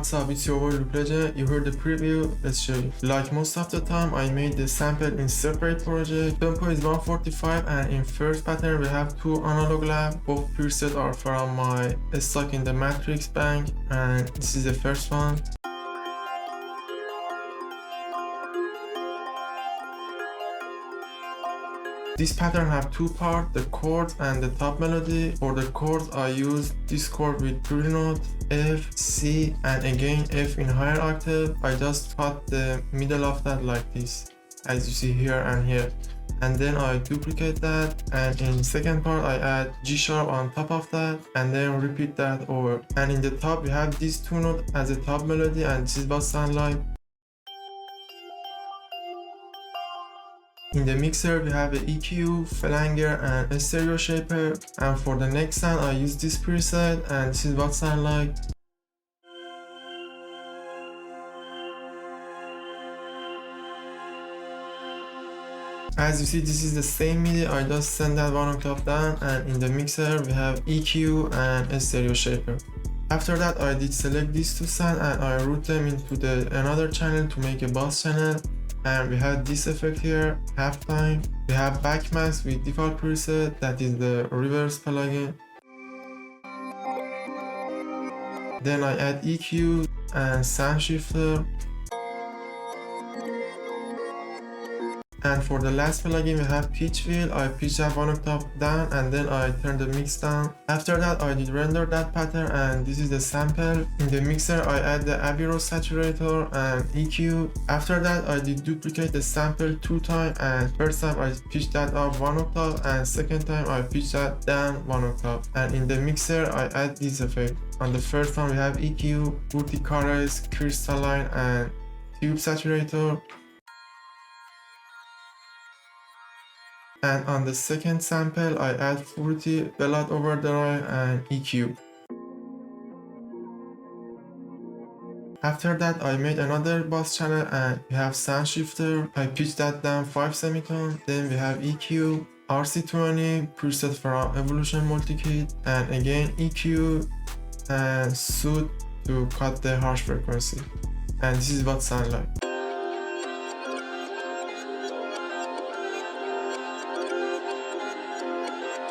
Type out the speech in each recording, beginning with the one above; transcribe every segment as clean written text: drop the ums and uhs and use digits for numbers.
What's up, it's your boy Loop Legend. You heard the preview, let's show you. Like most of the time, I made the sample in separate project. Tempo is 145 and in first pattern we have 2 analog lab. Both presets are from my stock in the Matrix bank, and this is the first one. This pattern have 2 parts, the chords and the top melody. For the chords, I use this chord with pre-note, F, C, and again F in higher octave. I just cut the middle of that like this, as you see here and here. And then I duplicate that, and in second part I add G sharp on top of that, and then repeat that over. And in the top we have these 2 notes as a top melody, and this is what sound like. In the mixer we have an EQ, flanger, and a stereo shaper, and for the next sound I use this preset, and this is what sound like. As you see, this is the same MIDI, I just send that 1 octave down, and in the mixer we have EQ and a stereo shaper. After that I did select these 2 sounds and I route them into another channel to make a bass channel. And we have this effect here, halftime. We have backmask with default preset, that is the reverse plugin. Then I add EQ and sound shifter. And for the last plugin we have pitch wheel. I pitch that 1 octave down and then I turn the mix down. After that I did render that pattern, and this is the sample. In the mixer I add the Abbey-Road saturator and EQ. After that I did duplicate the sample 2 times, and first time I pitched that up 1 octave and second time I pitched that down 1 octave. And in the mixer I add this effect. On the first one we have EQ, Urticarious, crystalline, and tube saturator. And on the second sample I add fruity, ballad overdrive, and EQ. After that I made another bass channel and we have sound shifter. I pitch that down 5 semitones. Then we have EQ, RC20 preset from Evolution Multikit, and again EQ and Soothe to cut the harsh frequency. And this is what sound like.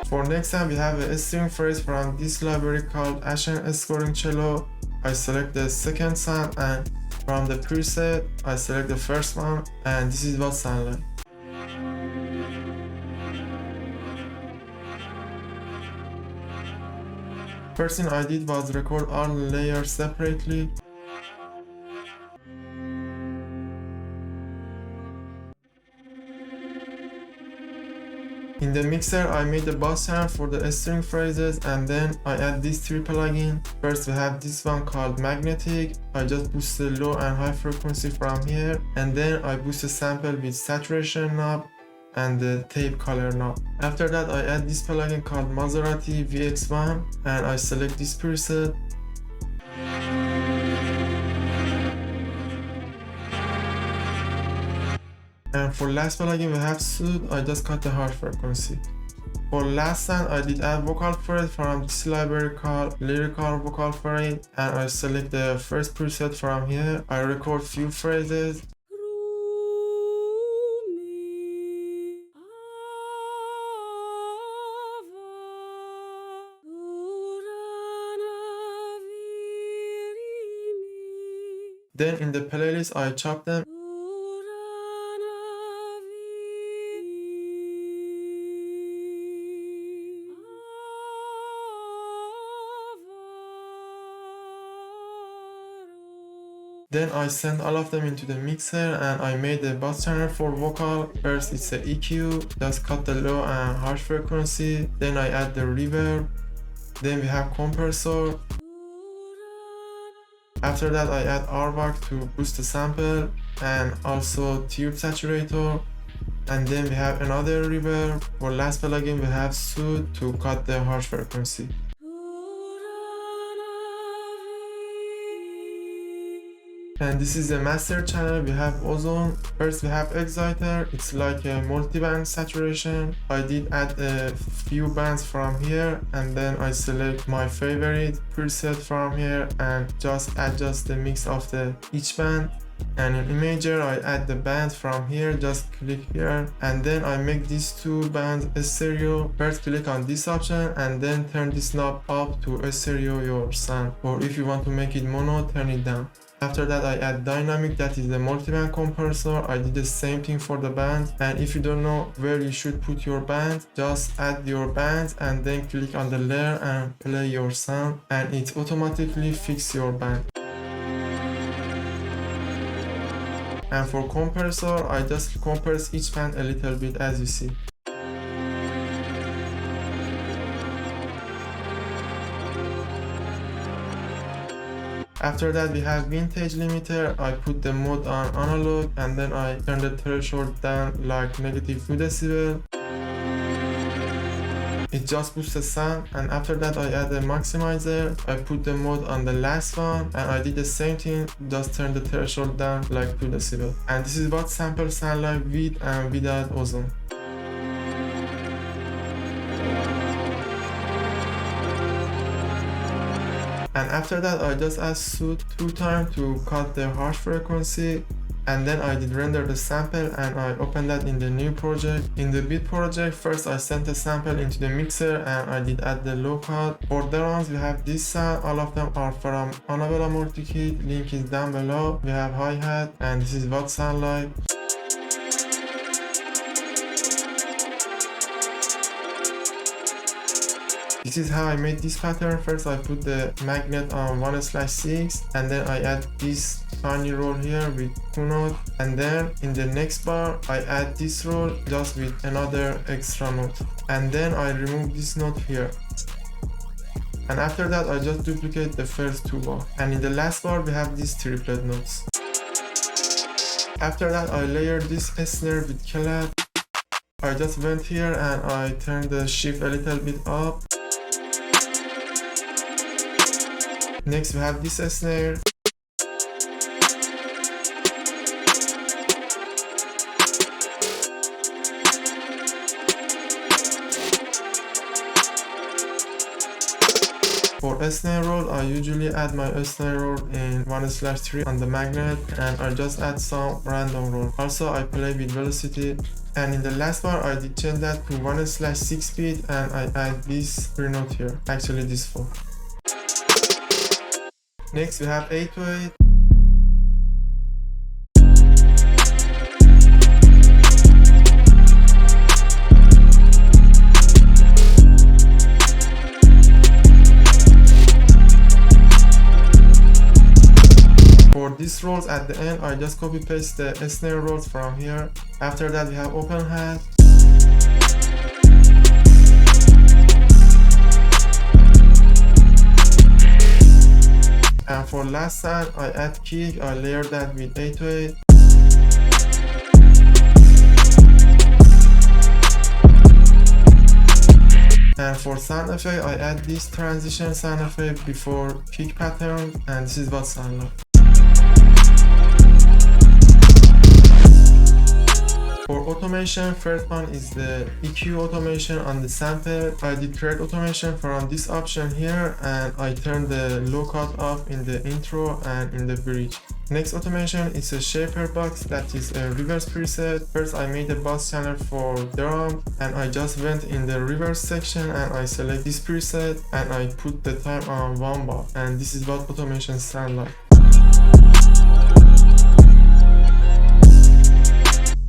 For next time we have a string phrase from this library called Ashen Scoring Cello. I select the second sound, and from the preset I select the first one, and this is what sound like. First thing I did was record all layers separately. In the mixer I made the bass channel for the string phrases, and then I add these 3 plugins. First we have this one called Magnetic. I just boost the low and high frequency from here, and then I boost the sample with saturation knob and the tape color knob. After that I add this plugin called Maserati VX1, and I select this preset. And for last plugin we have Soothe. I just cut the harsh frequency. For last sound I did add vocal phrase from this library called Lyrical Vocal Phrase, and I select the first preset from here. I record few phrases. Then in the playlist I chop them. Then I send all of them into the mixer, and I made the bass channel for vocal. First it's a EQ, just cut the low and harsh frequency. Then I add the reverb. Then we have compressor. After that I add RVAC to boost the sample, and also tube saturator. And then we have another reverb. For last plugin we have Soothe to cut the harsh frequency. And this is the master channel. We have ozone. First we have exciter. It's like a multi-band saturation. I did add a few bands from here, and then I select my favorite preset from here and just adjust the mix of each band. And in imager I add the band from here, just click here, and then I make these two bands stereo. First click on this option and then turn this knob up to stereo your sound, or if you want to make it mono, turn it down. After that I add dynamic, that is the multi-band compressor. I did the same thing for the band, and if you don't know where you should put your band, just add your band and then click on the layer and play your sound, and it automatically fix your band. And for compressor, I just compress each band a little bit, as you see. After that we have vintage limiter. I put the mode on analog and then I turn the threshold down like -2 decibel. It just boosts the sound. And after that I add a maximizer. I put the mode on the last one and I did the same thing, just turn the threshold down like 2 decibel. And this is what sample sound like with and without ozone. And after that I just add soothe 2 times to cut the harsh frequency, and then I did render the sample and I opened that in the new project. In the beat project, first I sent the sample into the mixer and I did add the low cut. For drums we have this sound, all of them are from Annabella multi-kit, link is down below. We have hi-hat and this is what sound like. This is how I made this pattern. First I put the magnet on 1/6 and then I add this tiny roll here with 2 notes, and then in the next bar I add this roll just with another extra note, and then I remove this note here. And after that I just duplicate the first 2 bars, and in the last bar we have these triplet notes. After that I layer this snare with clap. I just went here and I turned the shift a little bit up. Next we have this snare. For snare roll, I usually add my snare roll in 1/3 on the magnet, and I just add some random roll. Also I play with velocity. And in the last bar I did change that to 1/6 beat and I add this 3 note here, actually this 4. Next we have 808. For these rolls at the end, I just copy paste the snare rolls from here. After that we have open hat. And for last sound, I add kick. I layer that with 808. And for sound effect, I add this transition sound effect before kick pattern, and this is what sound like. For automation, first one is the EQ automation on the sample. I did create automation from this option here, and I turned the low cut off in the intro and in the bridge. Next automation is a shaper box, that is a reverse preset. First I made a bass channel for drum, and I just went in the reverse section and I select this preset and I put the time on 1 bar, and this is what automation sound like.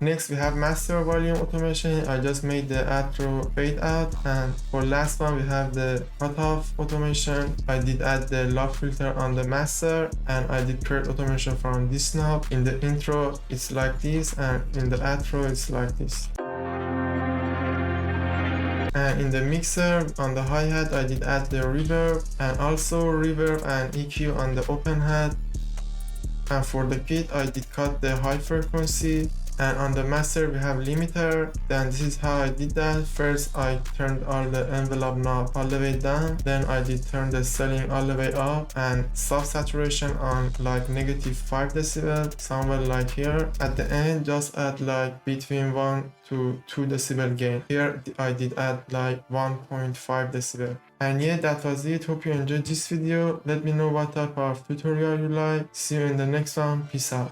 Next we have master volume automation. I just made the outro fade out, and for last one we have the cutoff automation. I did add the lock filter on the master, and I did create automation from this knob. In the intro it's like this, and in the outro it's like this. And in the mixer on the hi-hat I did add the reverb, and also reverb and EQ on the open hat. And for the pit I did cut the high frequency. And on the master we have limiter. Then this is how I did that. First I turned all the envelope knob all the way down, then I did turn the ceiling all the way up, and soft saturation on like negative 5 decibel, somewhere like here. At the end just add like between 1 to 2 decibel gain. Here I did add like 1.5 decibel. And yeah, that was it. Hope you enjoyed this video. Let me know what type of tutorial you like. See you in the next one. Peace out.